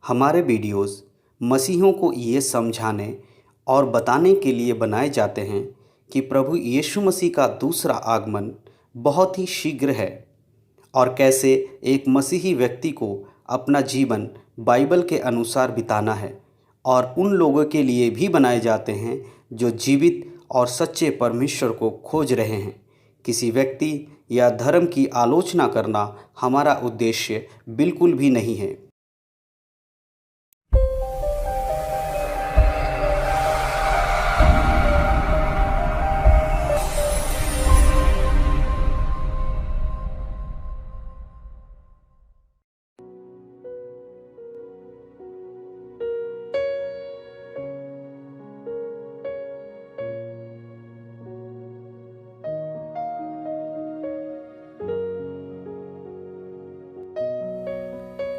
हमारे वीडियोस मसीहियों को ये समझाने और बताने के लिए बनाए जाते हैं कि प्रभु यीशु मसीह का दूसरा आगमन बहुत ही शीघ्र है और कैसे एक मसीही व्यक्ति को अपना जीवन बाइबल के अनुसार बिताना है। और उन लोगों के लिए भी बनाए जाते हैं जो जीवित और सच्चे परमेश्वर को खोज रहे हैं। किसी व्यक्ति या धर्म की आलोचना करना हमारा उद्देश्य बिल्कुल भी नहीं है।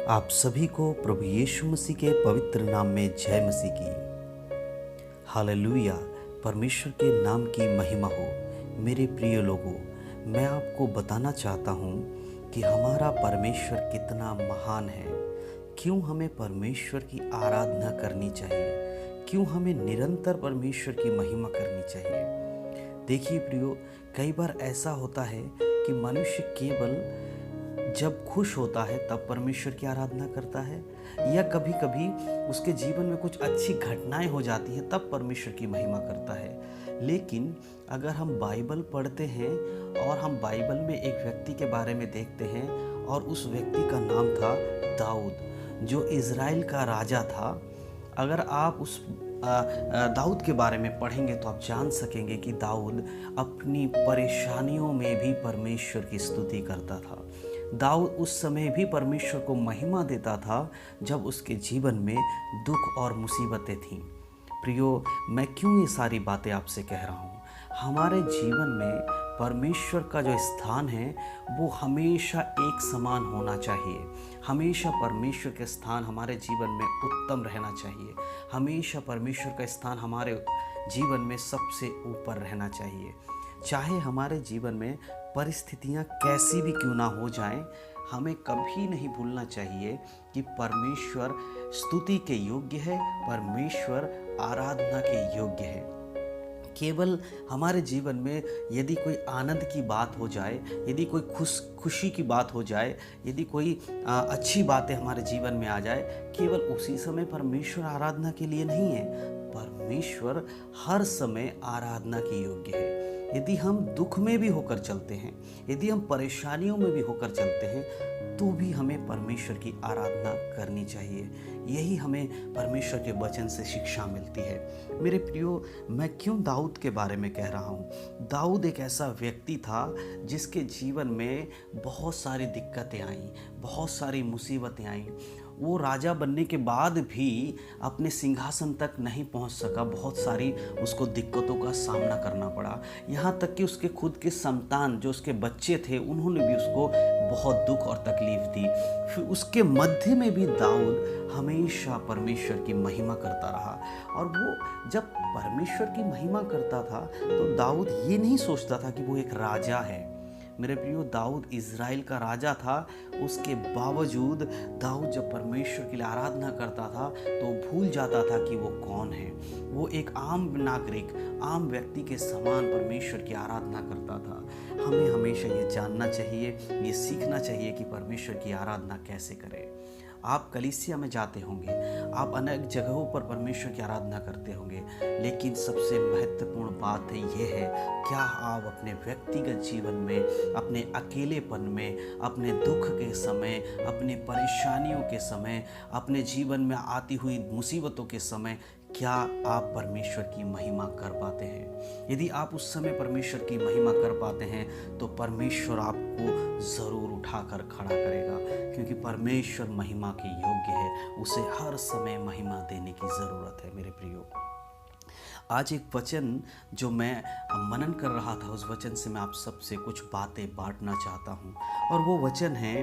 आप सभी को प्रभु यीशु मसीह के पवित्र नाम में जय मसीह की। हालेलुया। परमेश्वर के नाम की महिमा हो। मेरे प्रिय लोगों, मैं आपको बताना चाहता हूँ कि हमारा परमेश्वर कितना महान है। क्यों हमें परमेश्वर की आराधना करनी चाहिए, क्यों हमें निरंतर परमेश्वर की महिमा करनी चाहिए। देखिए प्रियो, कई बार ऐसा होता है कि मनुष्य केवल जब खुश होता है तब परमेश्वर की आराधना करता है, या कभी कभी उसके जीवन में कुछ अच्छी घटनाएं हो जाती हैं तब परमेश्वर की महिमा करता है। लेकिन अगर हम बाइबल पढ़ते हैं और हम बाइबल में एक व्यक्ति के बारे में देखते हैं, और उस व्यक्ति का नाम था दाऊद, जो इज़राइल का राजा था। अगर आप उस दाऊद के बारे में पढ़ेंगे तो आप जान सकेंगे कि दाऊद अपनी परेशानियों में भी परमेश्वर की स्तुति करता था। दाऊद उस समय भी परमेश्वर को महिमा देता था जब उसके जीवन में दुख और मुसीबतें थीं। प्रियो, मैं क्यों ये सारी बातें आपसे कह रहा हूँ? हमारे जीवन में परमेश्वर का जो स्थान है वो हमेशा एक समान होना चाहिए। हमेशा परमेश्वर का स्थान हमारे जीवन में उत्तम रहना चाहिए। हमेशा परमेश्वर का स्थान हमारे जीवन में सबसे ऊपर रहना चाहिए। चाहे हमारे जीवन में परिस्थितियां कैसी भी क्यों ना हो जाएं, हमें कभी नहीं भूलना चाहिए कि परमेश्वर स्तुति के योग्य है, परमेश्वर आराधना के योग्य है। केवल हमारे जीवन में यदि कोई आनंद की बात हो जाए, यदि कोई खुशी की बात हो जाए, यदि कोई अच्छी बातें हमारे जीवन में आ जाए, केवल उसी समय परमेश्वर आराधना के लिए नहीं है। परमेश्वर हर समय आराधना के योग्य है। यदि हम दुख में भी होकर चलते हैं, यदि हम परेशानियों में भी होकर चलते हैं, तो भी हमें परमेश्वर की आराधना करनी चाहिए। यही हमें परमेश्वर के वचन से शिक्षा मिलती है। मेरे प्रियो, मैं क्यों दाऊद के बारे में कह रहा हूँ? दाऊद एक ऐसा व्यक्ति था जिसके जीवन में बहुत सारी दिक्कतें आईं, बहुत सारी मुसीबतें आईं। वो राजा बनने के बाद भी अपने सिंहासन तक नहीं पहुंच सका। बहुत सारी उसको दिक्कतों का सामना करना पड़ा। यहाँ तक कि उसके खुद के संतान, जो उसके बच्चे थे, उन्होंने भी उसको बहुत दुख और तकलीफ दी। फिर उसके मध्य में भी दाऊद हमेशा परमेश्वर की महिमा करता रहा। और वो जब परमेश्वर की महिमा करता था तो दाऊद ये नहीं सोचता था कि वो एक राजा है। मेरे प्रियो, दाऊद इज़राइल का राजा था। उसके बावजूद दाऊद जब परमेश्वर के लिए आराधना करता था तो भूल जाता था कि वो कौन है। वो एक आम नागरिक, आम व्यक्ति के समान परमेश्वर की आराधना करता था। हमें हमेशा ये जानना चाहिए, ये सीखना चाहिए कि परमेश्वर की आराधना कैसे करें। आप कलीसिया में जाते होंगे, आप अनेक जगहों पर परमेश्वर की आराधना करते होंगे, लेकिन सबसे महत्वपूर्ण बात है ये है, क्या आप अपने व्यक्तिगत जीवन में, अपने अकेलेपन में, अपने दुख के समय, अपनी परेशानियों के समय, अपने जीवन में आती हुई मुसीबतों के समय, क्या आप परमेश्वर की महिमा कर पाते हैं? यदि आप उस समय परमेश्वर की महिमा कर पाते हैं तो परमेश्वर आपको ज़रूर उठाकर खड़ा करेगा, क्योंकि परमेश्वर महिमा के योग्य है। उसे हर समय महिमा देने की ज़रूरत है। मेरे प्रियो, आज एक वचन जो मैं मनन कर रहा था, उस वचन से मैं आप सबसे कुछ बातें बांटना चाहता हूँ। और वो वचन है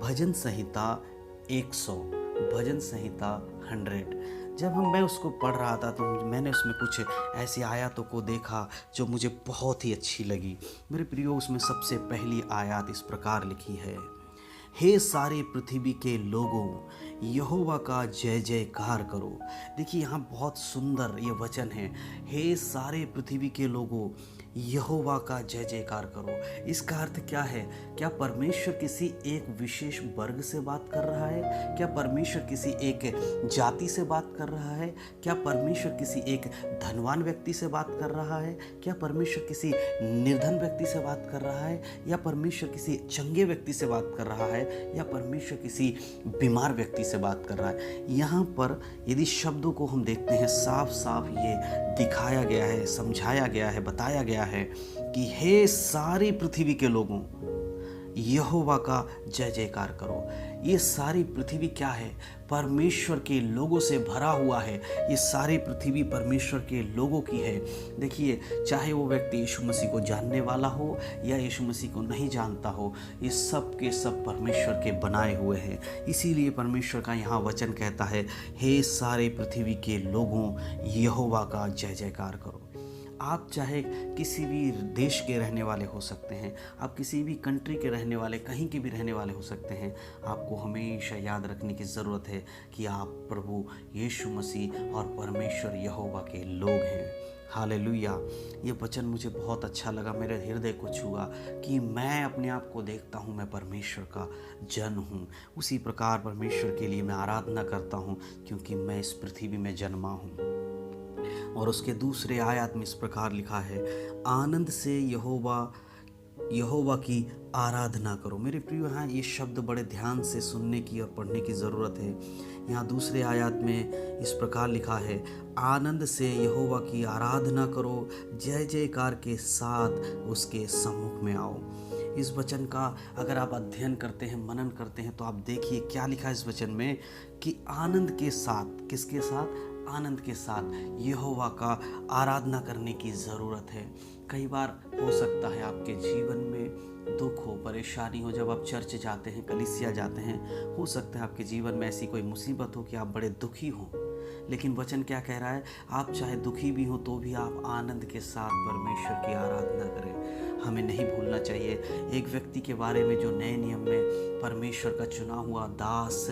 भजन संहिता 100, भजन संहिता 100। जब मैं उसको पढ़ रहा था तो मैंने उसमें कुछ ऐसी आयतों को देखा जो मुझे बहुत ही अच्छी लगी। मेरे प्रियो, उसमें सबसे पहली आयत इस प्रकार लिखी है, हे सारे पृथ्वी के लोगों, यहोवा का जय जयकार करो। देखिए यहाँ बहुत सुंदर ये वचन है, हे सारे पृथ्वी के लोगों, यहोवा का जय जयकार करो। इसका अर्थ क्या है? क्या परमेश्वर किसी एक विशेष वर्ग से बात कर रहा है? क्या परमेश्वर किसी एक जाति से बात कर रहा है? क्या परमेश्वर किसी एक धनवान व्यक्ति से बात कर रहा है? क्या परमेश्वर किसी निर्धन व्यक्ति से बात कर रहा है? या परमेश्वर किसी चंगे व्यक्ति से बात कर रहा है? या परमेश्वर किसी बीमार व्यक्ति से बात कर रहा है? यहाँ पर यदि शब्दों को हम देखते हैं, साफ साफ ये दिखाया गया है, समझाया गया है, बताया गया है कि हे सारी पृथ्वी के लोगों, यहोवा का जय जयकार करो। ये सारी पृथ्वी क्या है? परमेश्वर के लोगों से भरा हुआ है। ये सारी पृथ्वी परमेश्वर के लोगों की है। देखिए, चाहे वो व्यक्ति यीशु मसीह को जानने वाला हो या यीशु मसीह को नहीं जानता हो, ये सब के सब परमेश्वर के बनाए हुए हैं। इसीलिए परमेश्वर का यहाँ वचन कहता है, हे सारे पृथ्वी के लोगों, यहोवा का जय जयकार करो। आप चाहे किसी भी देश के रहने वाले हो सकते हैं, आप किसी भी कंट्री के रहने वाले, कहीं के भी रहने वाले हो सकते हैं, आपको हमेशा याद रखने की ज़रूरत है कि आप प्रभु यीशु मसीह और परमेश्वर यहोवा के लोग हैं। हालेलुया। ये वचन मुझे बहुत अच्छा लगा, मेरे हृदय को छुआ कि मैं अपने आप को देखता हूँ, मैं परमेश्वर का जन हूँ। उसी प्रकार परमेश्वर के लिए मैं आराधना करता हूँ, क्योंकि मैं इस पृथ्वी में जन्मा हूँ। और उसके दूसरे आयत में इस प्रकार लिखा है, आनंद से यहोवा की आराधना करो। मेरे प्रिय, यहाँ ये शब्द बड़े ध्यान से सुनने की और पढ़ने की ज़रूरत है। यहाँ दूसरे आयत में इस प्रकार लिखा है, आनंद से यहोवा की आराधना करो, जय जयकार के साथ उसके सम्मुख में आओ। इस वचन का अगर आप अध्ययन करते हैं, मनन करते हैं, तो आप देखिए क्या लिखा है इस वचन में कि आनंद के साथ, किसके साथ? आनंद के साथ यहोवा का आराधना करने की ज़रूरत है। कई बार हो सकता है आपके जीवन में दुख हो, परेशानी हो, जब आप चर्च जाते हैं, कलीसिया जाते हैं, हो सकता है आपके जीवन में ऐसी कोई मुसीबत हो कि आप बड़े दुखी हों। लेकिन वचन क्या कह रहा है? आप चाहे दुखी भी हो तो भी आप आनंद के साथ परमेश्वर की आराधना करें। हमें नहीं भूलना चाहिए एक व्यक्ति के बारे में जो नए नियम में परमेश्वर का चुना हुआ दास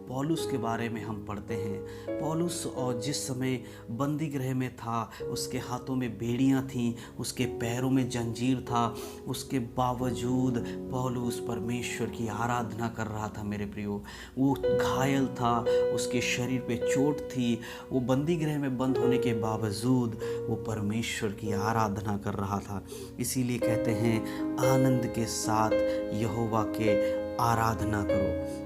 पौलुस के बारे में हम पढ़ते हैं। पौलुस और जिस समय बंदी गृह में था, उसके हाथों में बेड़ियां थीं, उसके पैरों में जंजीर था, उसके बावजूद पौलुस परमेश्वर की आराधना कर रहा था। मेरे प्रियो, वो घायल था, उसके शरीर पे चोट थी, वो बंदी गृह में बंद होने के बावजूद वो परमेश्वर की आराधना कर रहा था। इसीलिए कहते हैं, आनंद के साथ यहोवा के आराधना करो,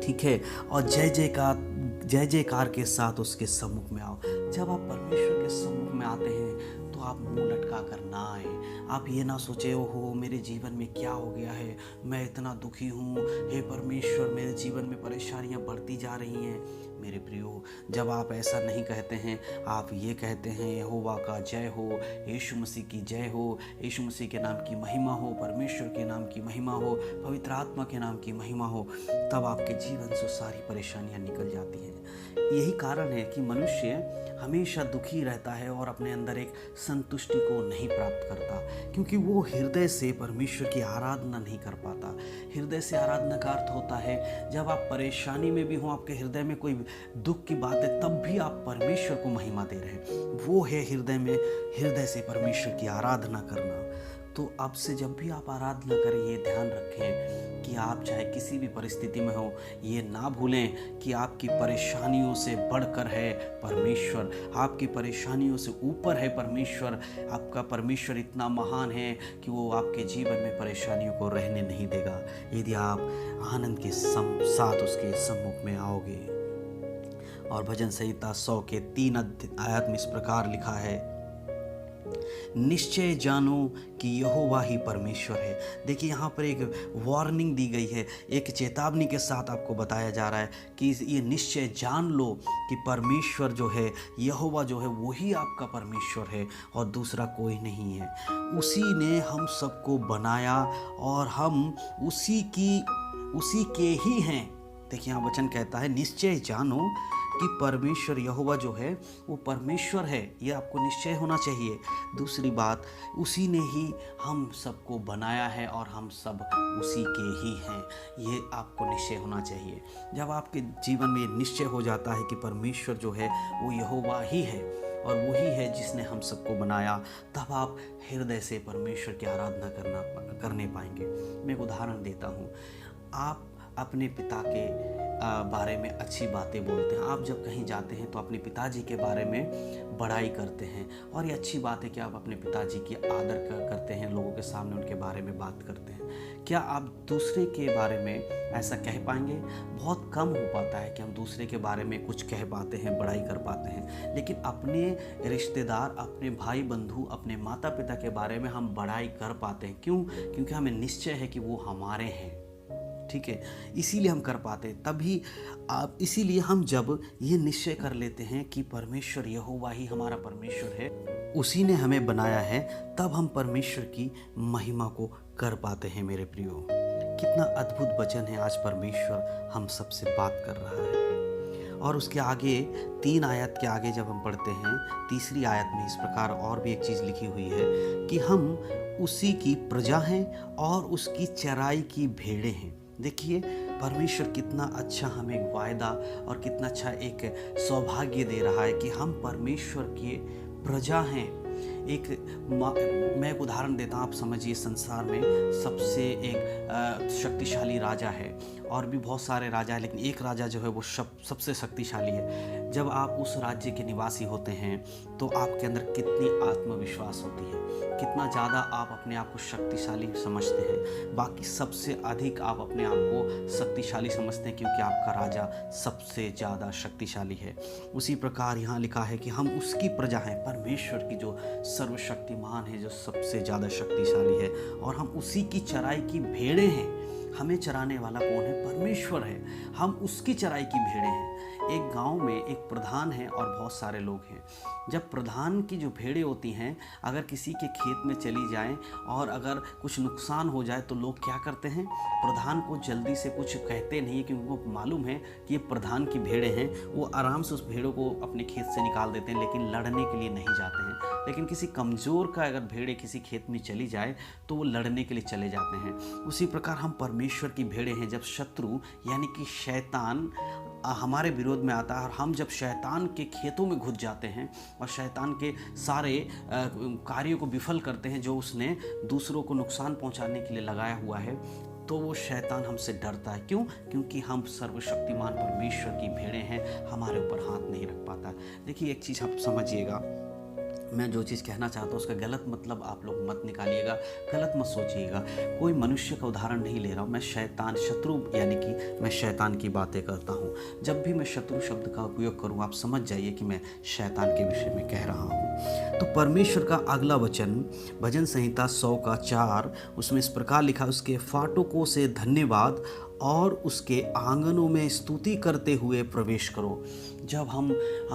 ठीक है, और जय जयकार के साथ उसके सम्मुख में आओ। जब आप परमेश्वर के सम्मुख में आते हैं तो आप मुंह लटका कर ना आए। आप ये ना सोचे, ओहो मेरे जीवन में क्या हो गया है, मैं इतना दुखी हूँ, हे परमेश्वर मेरे जीवन में परेशानियाँ बढ़ती जा रही हैं। मेरे प्रियो, जब आप ऐसा नहीं कहते हैं, आप ये कहते हैं, यहोवा का जय हो, यीशु मसीह की जय हो, यीशु मसीह के नाम की महिमा हो, परमेश्वर के नाम की महिमा हो, पवित्र आत्मा के नाम की महिमा हो, तब आपके जीवन से सारी परेशानियां निकल जाती हैं। यही कारण है कि मनुष्य हमेशा दुखी रहता है और अपने अंदर एक संतुष्टि को नहीं प्राप्त करता, क्योंकि वो हृदय से परमेश्वर की आराधना नहीं कर पाता। हृदय से आराधना का अर्थ होता है जब आप परेशानी में भी हो, आपके हृदय में कोई दुख की बात है, तब भी आप परमेश्वर को महिमा दे रहे हैं। वो है हृदय से परमेश्वर की आराधना करना। तो अब से जब भी आप आराधना करें, ये ध्यान रखें कि आप चाहे किसी भी परिस्थिति में हो, ये ना भूलें कि आपकी परेशानियों से बढ़कर है परमेश्वर, आपकी परेशानियों से ऊपर है परमेश्वर। आपका परमेश्वर इतना महान है कि वो आपके जीवन में परेशानियों को रहने नहीं देगा, यदि आप आनंद के साथ उसके सम्मुख में आओगे। और भजन संहिता 100 के 3 आयत में इस प्रकार लिखा है, निश्चय जानो कि यहोवा ही परमेश्वर है। देखिए, यहाँ पर एक वार्निंग दी गई है, एक चेतावनी के साथ आपको बताया जा रहा है कि ये निश्चय जान लो कि परमेश्वर जो है, यहोवा जो है, वही आपका परमेश्वर है और दूसरा कोई नहीं है। उसी ने हम सबको बनाया और हम उसी के ही हैं। देखिए, यहाँ वचन कहता है, निश्चय जानो कि परमेश्वर यहोवा जो है वो परमेश्वर है, ये आपको निश्चय होना चाहिए। दूसरी बात, उसी ने ही हम सबको बनाया है और हम सब उसी के ही हैं, ये आपको निश्चय होना चाहिए। जब आपके जीवन में ये निश्चय हो जाता है कि परमेश्वर जो है वो यहोवा ही है और वही है जिसने हम सबको बनाया, तब आप हृदय से परमेश्वर की आराधना करने पाएंगे। मैं एक उदाहरण देता हूँ। आप अपने पिता के बारे में अच्छी बातें बोलते हैं। आप जब कहीं जाते हैं तो अपने पिताजी के बारे में बड़ाई करते हैं, और ये अच्छी बात है कि आप अपने पिताजी की आदर करते हैं, लोगों के सामने उनके बारे में बात करते हैं। क्या आप दूसरे के बारे में ऐसा कह पाएंगे? बहुत कम हो पाता है कि हम दूसरे के बारे में कुछ कह पाते हैं, बड़ाई कर पाते हैं। लेकिन अपने रिश्तेदार, अपने भाई बंधु, अपने माता पिता के बारे में हम बड़ाई कर पाते हैं। क्यों? क्योंकि हमें निश्चय है कि वो हमारे हैं, ठीक है, इसीलिए हम कर पाते हैं। तभी आप, इसीलिए हम जब ये निश्चय कर लेते हैं कि परमेश्वर यहोवा ही हमारा परमेश्वर है, उसी ने हमें बनाया है, तब हम परमेश्वर की महिमा को कर पाते हैं। मेरे प्रियो, कितना अद्भुत वचन है। आज परमेश्वर हम सबसे बात कर रहा है। और उसके आगे 3 आयत के आगे जब हम पढ़ते हैं, तीसरी आयत में इस प्रकार और भी एक चीज़ लिखी हुई है कि हम उसी की प्रजा हैं और उसकी चराई की भेड़ें हैं। देखिए परमेश्वर कितना अच्छा हमें एक वायदा और कितना अच्छा एक सौभाग्य दे रहा है कि हम परमेश्वर की प्रजा हैं। मैं एक उदाहरण देता हूँ, आप समझिए, संसार में सबसे एक शक्तिशाली राजा है, और भी बहुत सारे राजा हैं, लेकिन एक राजा जो है वो सबसे शक्तिशाली है। जब आप उस राज्य के निवासी होते हैं तो आपके अंदर कितनी आत्मविश्वास होती है, कितना ज़्यादा आप अपने आप को शक्तिशाली समझते हैं। बाकी सबसे अधिक आप अपने आप को शक्तिशाली समझते हैं, क्योंकि आपका राजा सबसे ज़्यादा शक्तिशाली है। उसी प्रकार यहाँ लिखा है कि हम उसकी प्रजा हैं, परमेश्वर की जो सर्वशक्तिमान है, जो सबसे ज़्यादा शक्तिशाली है, और हम उसी की चराई की भेड़ें हैं। हमें चराने वाला कौन है? परमेश्वर है। हम उसकी चराई की भेड़ें हैं। एक गांव में एक प्रधान है और बहुत सारे लोग हैं। जब प्रधान की जो भेड़ें होती हैं, अगर किसी के खेत में चली जाएं और अगर कुछ नुकसान हो जाए तो लोग क्या करते हैं? प्रधान को जल्दी से कुछ कहते नहीं है, क्योंकि उनको मालूम है कि ये प्रधान की भेड़ें हैं। वो आराम से उस भेड़ों को अपने खेत से निकाल देते हैं, लेकिन लड़ने के लिए नहीं जाते हैं। लेकिन किसी कमज़ोर का अगर भेड़ें किसी खेत में चली जाए तो वो लड़ने के लिए चले जाते हैं। उसी प्रकार हम परमेश्वर की भेड़ें हैं। जब शत्रु यानी कि शैतान हमारे विरोध में आता है और हम जब शैतान के खेतों में घुस जाते हैं और शैतान के सारे कार्यों को विफल करते हैं जो उसने दूसरों को नुकसान पहुंचाने के लिए लगाया हुआ है, तो वो शैतान हमसे डरता है। क्यों? क्योंकि हम सर्वशक्तिमान परमेश्वर की भेड़ें हैं, हमारे ऊपर हाथ नहीं रख पाता। देखिए एक चीज़ आप समझिएगा, मैं जो चीज़ कहना चाहता हूँ उसका गलत मतलब आप लोग मत निकालिएगा, गलत मत सोचिएगा। कोई मनुष्य का उदाहरण नहीं ले रहा हूँ मैं, शत्रु यानी कि मैं शैतान की बातें करता हूँ। जब भी मैं शत्रु शब्द का उपयोग करूँ, आप समझ जाइए कि मैं शैतान के विषय में कह रहा हूँ। तो परमेश्वर का अगला वचन भजन संहिता 100 का 4, उसमें इस प्रकार लिखा, उसके फाटकों से धन्यवाद और उसके आंगनों में स्तुति करते हुए प्रवेश करो। जब हम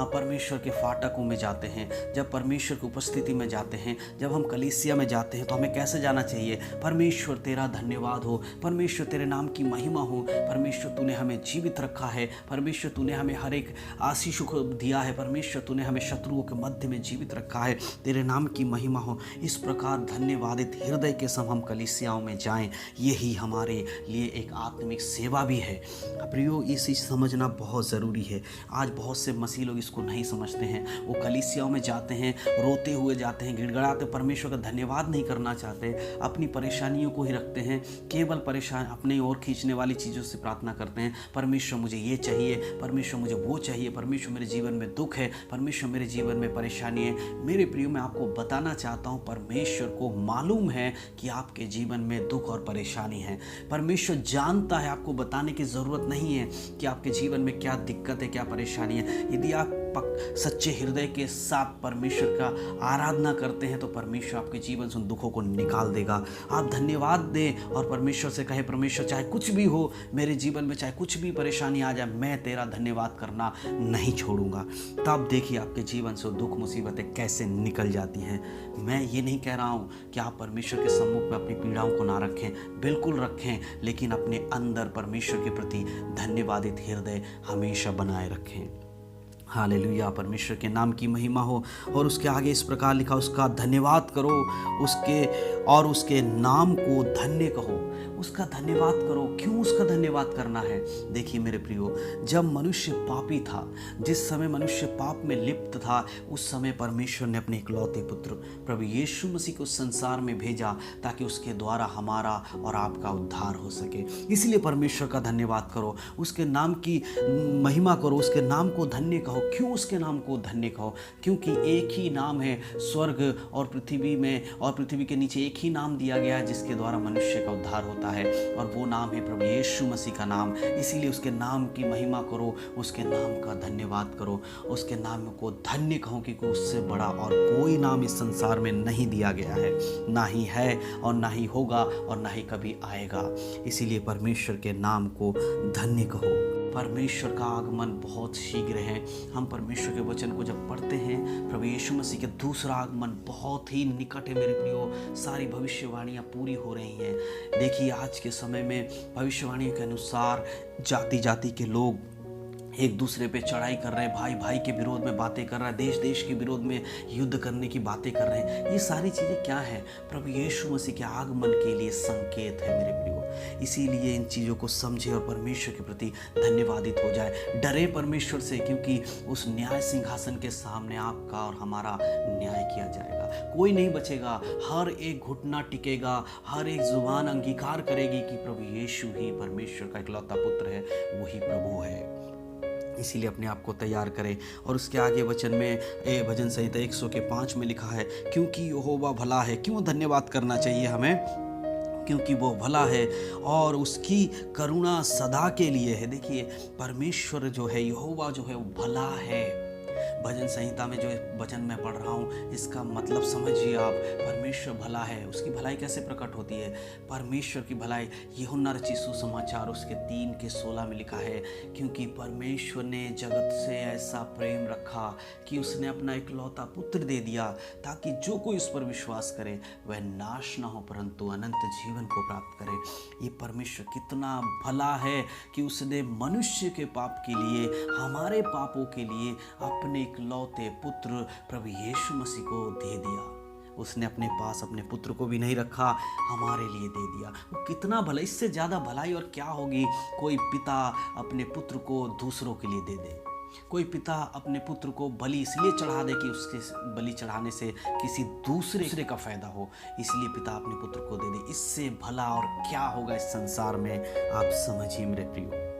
परमेश्वर के फाटकों में जाते हैं, जब परमेश्वर की उपस्थिति में जाते हैं, जब हम कलीसिया में जाते हैं, तो हमें कैसे जाना चाहिए? परमेश्वर तेरा धन्यवाद हो, परमेश्वर तेरे नाम की महिमा हो, परमेश्वर तूने हमें जीवित रखा है, परमेश्वर तूने हमें हर एक आशीष को दिया है, परमेश्वर तूने हमें शत्रुओं के मध्य में जीवित रखा है, तेरे नाम की महिमा हो। इस प्रकार धन्यवादित हृदय के संग हम कलीसियाओं में जाएं, यही हमारे लिए एक आत्मिक सेवा भी है। प्रियो, इसे समझना बहुत ज़रूरी है। आज बहुत से मसीह लोग इसको नहीं समझते हैं। वो कलीसियाओं में जाते हैं, रोते हुए जाते हैं, गिड़गड़ाते, परमेश्वर का धन्यवाद नहीं करना चाहते, अपनी परेशानियों को ही रखते हैं, केवल परेशान अपने ओर खींचने वाली चीज़ों से प्रार्थना करते हैं। परमेश्वर मुझे ये चाहिए, परमेश्वर मुझे वो चाहिए, परमेश्वर मेरे जीवन में दुख है, परमेश्वर मेरे जीवन में परेशानी है। मेरे प्रियो, मैं आपको बताना चाहता हूँ, परमेश्वर को मालूम है कि आपके जीवन में दुख और परेशानी है। परमेश्वर जानता है, आपको बताने की ज़रूरत नहीं है कि आपके जीवन में क्या दिक्कत है, क्या परेशानी है। यदि आप सच्चे हृदय के साथ परमेश्वर का आराधना करते हैं तो परमेश्वर आपके जीवन से उन दुखों को निकाल देगा। आप धन्यवाद दें और परमेश्वर से कहें, परमेश्वर चाहे कुछ भी हो मेरे जीवन में, चाहे कुछ भी परेशानी आ जाए, मैं तेरा धन्यवाद करना नहीं छोड़ूंगा। तब देखिए आपके जीवन से दुख मुसीबतें कैसे निकल जाती हैं। मैं ये नहीं कह रहा हूँ कि आप परमेश्वर के सम्मुख में अपनी पीड़ाओं को ना रखें, बिल्कुल रखें, लेकिन अपने अंदर परमेश्वर के प्रति धन्यवादित हृदय हमेशा बनाए रखें। हालेलुया, परमेश्वर के नाम की महिमा हो। और उसके आगे इस प्रकार लिखा, उसका धन्यवाद करो, उसके नाम को धन्य कहो। उसका धन्यवाद करो। क्यों उसका धन्यवाद करना है? देखिए मेरे प्रियो, जब मनुष्य पापी था, जिस समय मनुष्य पाप में लिप्त था, उस समय परमेश्वर ने अपने इकलौते पुत्र प्रभु यीशु मसीह को संसार में भेजा ताकि उसके द्वारा हमारा और आपका उद्धार हो सके। इसलिए परमेश्वर का धन्यवाद करो, उसके नाम की महिमा करो, उसके नाम को धन्य कहो। क्यों उसके नाम को धन्य कहो? क्योंकि एक ही नाम है स्वर्ग और पृथ्वी में, और पृथ्वी के नीचे एक ही नाम दिया गया है जिसके द्वारा मनुष्य का उद्धार होता है, और वो नाम है प्रभु यीशु मसीह का नाम। इसीलिए उसके नाम की महिमा करो, उसके नाम का धन्यवाद करो, उसके नाम को धन्य कहो, क्योंकि उससे बड़ा और कोई नाम इस संसार में नहीं दिया गया है, ना ही है और ना ही होगा और ना ही कभी आएगा। इसीलिए परमेश्वर के नाम को धन्य कहो। परमेश्वर का आगमन बहुत शीघ्र है। हम परमेश्वर के वचन को जब पढ़ते हैं, प्रभु यीशु मसीह के दूसरा आगमन बहुत ही निकट है मेरे प्रियो। सारी भविष्यवाणियाँ पूरी हो रही हैं। देखिए आज के समय में भविष्यवाणियों के अनुसार जाति जाति के लोग एक दूसरे पे चढ़ाई कर रहे हैं, भाई भाई के विरोध में बातें कर रहा है, देश देश के विरोध में युद्ध करने की बातें कर रहे हैं। ये सारी चीज़ें क्या है? प्रभु यीशु मसीह के आगमन के लिए संकेत है मेरे प्रियो। इसीलिए इन चीज़ों को समझे और परमेश्वर के प्रति धन्यवादित हो जाए। डरे परमेश्वर से, क्योंकि उस न्याय सिंहासन के सामने आपका और हमारा न्याय किया जाएगा। कोई नहीं बचेगा, हर एक घुटना टिकेगा, हर एक जुबान अंगीकार करेगी कि प्रभु यीशु ही परमेश्वर का इकलौता पुत्र है, वही प्रभु है। इसीलिए अपने आप को तैयार करें। और उसके आगे वचन में भजन संहिता 105 में लिखा है, क्योंकि यहोवा भला है। क्यों धन्यवाद करना चाहिए हमें? क्योंकि वो भला है और उसकी करुणा सदा के लिए है। देखिए परमेश्वर जो है, यहोवा जो है, वो भला है। भजन संहिता में जो वचन मैं पढ़ रहा हूँ, इसका मतलब समझिए आप। परमेश्वर भला है। उसकी भलाई कैसे प्रकट होती है? परमेश्वर की भलाई यूहन्ना रचित सुसमाचार उसके 3:16 में लिखा है, क्योंकि परमेश्वर ने जगत से ऐसा प्रेम रखा कि उसने अपना इकलौता पुत्र दे दिया, ताकि जो कोई उस पर विश्वास करे वह नाश न हो परंतु अनंत जीवन को प्राप्त करे। ये परमेश्वर कितना भला है कि उसने मनुष्य के पाप के लिए, हमारे पापों के लिए अपने इकलौते पुत्र प्रभु यीशु मसीह को दे दिया। उसने अपने पास अपने पुत्र को भी नहीं रखा, हमारे लिए दे दिया। वो कितना भला, इससे ज़्यादा भलाई और क्या होगी? कोई पिता अपने पुत्र को दूसरों के लिए दे दे। कोई पिता अपने पुत्र को बलि इसलिए चढ़ा दे कि उसके बलि चढ़ाने से किसी दूसरे का फायदा हो, इसलिए पिता अपने पुत्र को दे दे। इससे भला और क्या होगा इस संसार में? आप समझिए मेरे प्रियो।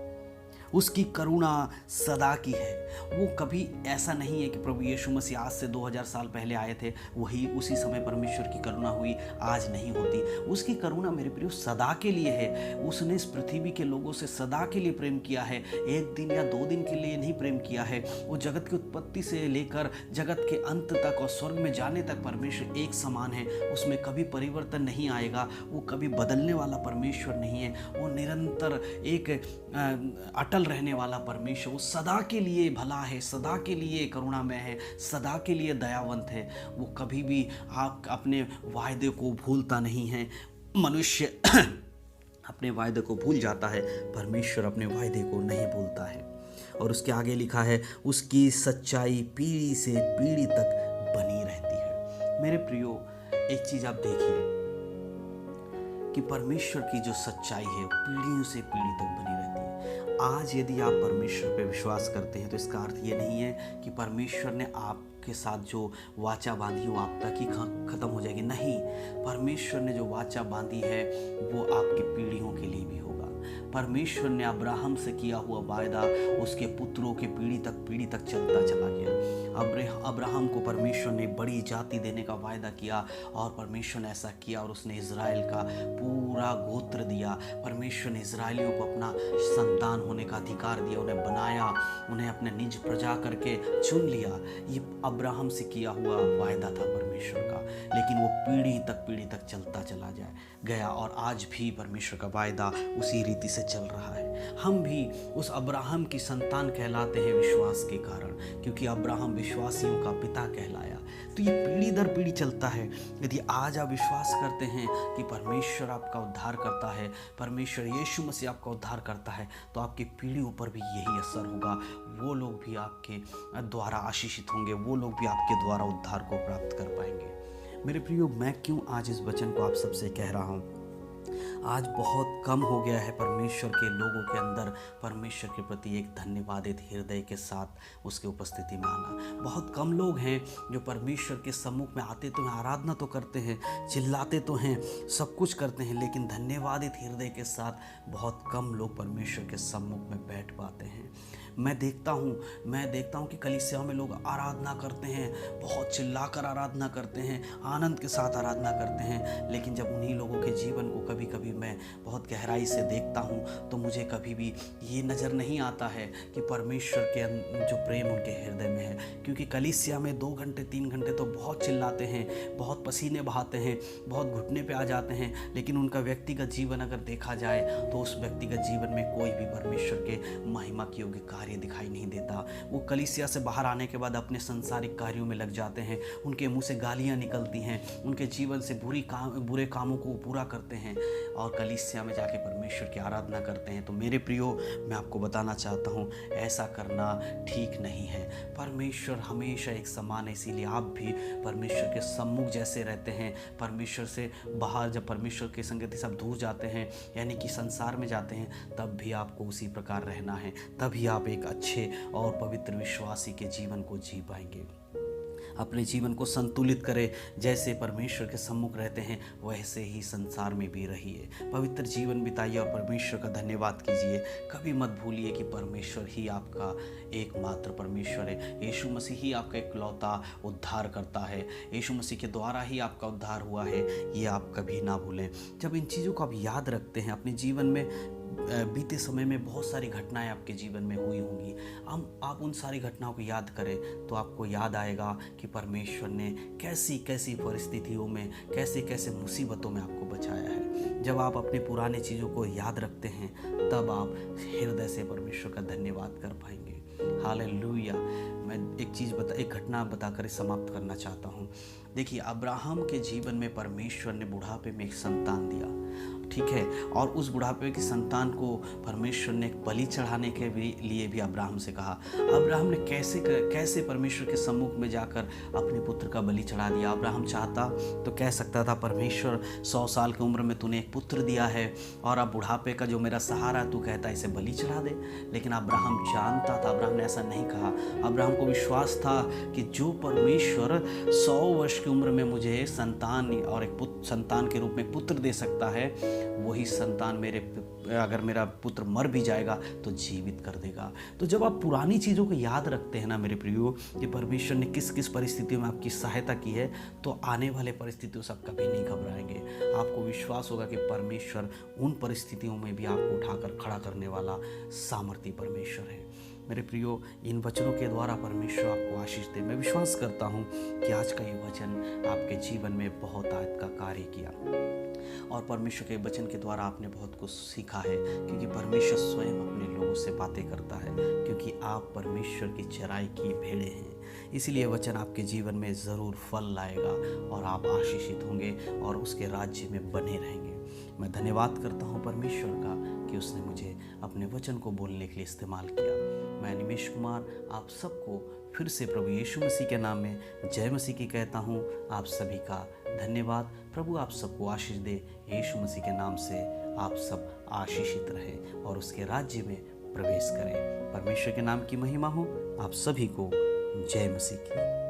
उसकी करुणा सदा की है। वो कभी ऐसा नहीं है कि प्रभु यीशु मसीह आज से 2000 साल पहले आए थे, वही उसी समय परमेश्वर की करुणा हुई, आज नहीं होती। उसकी करुणा मेरे प्रियो सदा के लिए है। उसने इस पृथ्वी के लोगों से सदा के लिए प्रेम किया है, एक दिन या 2 दिन के लिए नहीं प्रेम किया है। वो जगत की उत्पत्ति से लेकर जगत के अंत तक और स्वर्ग में जाने तक परमेश्वर एक समान है। उसमें कभी परिवर्तन नहीं आएगा। वो कभी बदलने वाला परमेश्वर नहीं है। वो निरंतर एक अटल रहने वाला परमेश्वर, वो सदा के लिए भला है, सदा के लिए करुणामय है, सदा के लिए दयावंत है। वो कभी भी आप अपने वायदे को भूलता नहीं है। मनुष्य अपने वायदे को भूल जाता है, परमेश्वर अपने वायदे को नहीं भूलता है। और उसके आगे लिखा है, उसकी सच्चाई पीढ़ी से पीढ़ी तक बनी रहती है। मेरे प्रियो, एक चीज आप देखिए कि परमेश्वर की जो सच्चाई है पीढ़ियों से पीढ़ी तक बनी रहती है। आज यदि आप परमेश्वर पे विश्वास करते हैं तो इसका अर्थ ये नहीं है कि परमेश्वर ने आपके साथ जो वाचा बांधी वो आप तक ही खत्म हो जाएगी। नहीं, परमेश्वर ने जो वाचा बांधी है वो आपकी पीढ़ियों के लिए भी होगा। परमेश्वर ने अब्राहम से किया हुआ वायदा उसके पुत्रों के पीढ़ी तक चलता चला गया। अब्राहम को परमेश्वर ने बड़ी जाति देने का वायदा किया और परमेश्वर ने ऐसा किया और उसने इज़राइल का पूरा गोत्र दिया। परमेश्वर ने इज़राइलियों को अपना संतान होने का अधिकार दिया, उन्हें बनाया, उन्हें अपने निज प्रजा करके चुन लिया। ये अब्राहम से किया हुआ वायदा था परमेश्वर का, लेकिन वो पीढ़ी तक चलता चला गया। और आज भी परमेश्वर का वायदा उसी रीति से से चल रहा है। हम भी उस अब्राहम की संतान कहलाते हैं विश्वास के कारण, क्योंकि अब्राहम विश्वासियों का पिता कहलाया। तो ये पीढ़ी दर पीढ़ी चलता है। यदि आज आप विश्वास करते हैं कि परमेश्वर आपका उद्धार करता है, परमेश्वर यीशु मसीह आपका उद्धार करता है, तो आपकी पीढ़ियों पर भी यही असर होगा। वो लोग भी आपके द्वारा आशीषित होंगे, वो लोग भी आपके द्वारा उद्धार को प्राप्त कर पाएंगे। मेरे प्रियो, मैं क्यों आज इस वचन को आप सबसे कह रहा हूँ? आज बहुत कम हो गया है परमेश्वर के लोगों के अंदर परमेश्वर के प्रति एक धन्यवादित हृदय के साथ उसके उपस्थिति में आना। बहुत कम लोग हैं जो परमेश्वर के सम्मुख में आते तो हैं, आराधना तो करते हैं, चिल्लाते तो हैं, सब कुछ करते हैं, लेकिन धन्यवादित हृदय के साथ बहुत कम लोग परमेश्वर के सम्मुख में बैठ पाते हैं। मैं देखता हूँ कि कलीसियाओं में लोग आराधना करते हैं, बहुत चिल्लाकर आराधना करते हैं, आनंद के साथ आराधना करते हैं, लेकिन जब उन्हीं लोगों के जीवन को कभी कभी मैं बहुत गहराई से देखता हूँ तो मुझे कभी भी ये नज़र नहीं आता है कि परमेश्वर के जो प्रेम उनके हृदय में है। क्योंकि कलीसिया में 2 घंटे 3 घंटे तो बहुत चिल्लाते हैं, बहुत पसीने बहाते हैं, बहुत घुटने पे आ जाते हैं, लेकिन उनका व्यक्तिगत जीवन अगर देखा जाए तो उस व्यक्तिगत जीवन में कोई भी परमेश्वर के महिमा के योग्य कार्य दिखाई नहीं देता। वो कलीसिया से बाहर आने के बाद अपने संसारिक कार्यों में लग जाते हैं, उनके मुंह से गालियां निकलती हैं, उनके जीवन से बुरे कामों को पूरा करते हैं और कलीसिया में जाके परमेश्वर की आराधना करते हैं। तो मेरे प्रियो, मैं आपको बताना चाहता हूँ, ऐसा करना ठीक नहीं है। परमेश्वर हमेशा एक समान है, इसीलिए आप भी परमेश्वर के सम्मुख जैसे रहते हैं, परमेश्वर से बाहर जब परमेश्वर के संगति से आप दूर जाते हैं, यानी कि संसार में जाते हैं, तब भी आपको उसी प्रकार रहना है। तभी आप एक अच्छे और पवित्र विश्वासी के जीवन को जी पाएंगे। अपने जीवन को संतुलित करें, जैसे परमेश्वर के सम्मुख रहते हैं वैसे ही संसार में भी रहिए, पवित्र जीवन बिताइए और परमेश्वर का धन्यवाद कीजिए। कभी मत भूलिए कि परमेश्वर ही आपका एकमात्र परमेश्वर है, यीशु मसीह ही आपका इकलौता उद्धार करता है, यीशु मसीह के द्वारा ही आपका उद्धार हुआ है, ये आप कभी ना भूलें। जब इन चीज़ों को आप याद रखते हैं अपने जीवन में, बीते समय में बहुत सारी घटनाएं आपके जीवन में हुई होंगी, आप उन सारी घटनाओं को याद करें तो आपको याद आएगा कि परमेश्वर ने कैसी कैसी परिस्थितियों में, कैसे कैसे मुसीबतों में आपको बचाया है। जब आप अपने पुराने चीज़ों को याद रखते हैं तब आप हृदय से परमेश्वर का धन्यवाद कर पाएंगे। हालेलुया। मैं एक घटना बताकर समाप्त करना चाहता हूँ। देखिए, अब्राहम के जीवन में परमेश्वर ने बुढ़ापे में एक संतान दिया, ठीक है, और उस बुढ़ापे की संतान को परमेश्वर ने एक बलि चढ़ाने के लिए भी अब्राहम से कहा। अब्राहम ने कैसे परमेश्वर के सम्मुख में जाकर अपने पुत्र का बलि चढ़ा दिया। अब्राहम चाहता तो कह सकता था, परमेश्वर 100 साल की उम्र में तूने एक पुत्र दिया है और अब बुढ़ापे का जो मेरा सहारा तू कहता है इसे बलि चढ़ा दे। लेकिन अब्राहम जानता था, अब्राहम ने ऐसा नहीं कहा। अब्राहम को विश्वास था कि जो परमेश्वर 100 वर्ष की उम्र में मुझे संतान और एक संतान के रूप में पुत्र दे सकता है, वही संतान अगर मेरा पुत्र मर भी जाएगा तो जीवित कर देगा। तो जब आप पुरानी चीज़ों को याद रखते हैं ना मेरे प्रियो, कि परमेश्वर ने किस किस परिस्थितियों में आपकी सहायता की है, तो आने वाले परिस्थितियों से आप कभी नहीं घबराएंगे। आपको विश्वास होगा कि परमेश्वर उन परिस्थितियों में भी आपको उठाकर खड़ा करने वाला सामर्थी परमेश्वर है। मेरे प्रियो, इन वचनों के द्वारा परमेश्वर आपको आशीष दे। मैं विश्वास करता हूँ कि आज का ये वचन आपके जीवन में बहुत आयत का कार्य किया और परमेश्वर के वचन के द्वारा आपने बहुत कुछ सीखा है, क्योंकि परमेश्वर स्वयं अपने लोगों से बातें करता है, क्योंकि आप परमेश्वर की चराई की भेड़ें हैं। इसीलिए वचन आपके जीवन में ज़रूर फल लाएगा और आप आशीषित होंगे और उसके राज्य में बने रहेंगे। मैं धन्यवाद करता हूँ परमेश्वर का कि उसने मुझे अपने वचन को बोलने के लिए इस्तेमाल किया। मैं निमेश कुमार आप सबको फिर से प्रभु यीशु मसीह के नाम में जय मसीह की कहता हूँ। आप सभी का धन्यवाद। प्रभु आप सबको आशीष दे। यीशु मसीह के नाम से आप सब आशीषित रहें और उसके राज्य में प्रवेश करें। परमेश्वर के नाम की महिमा हो। आप सभी को जय मसीह की।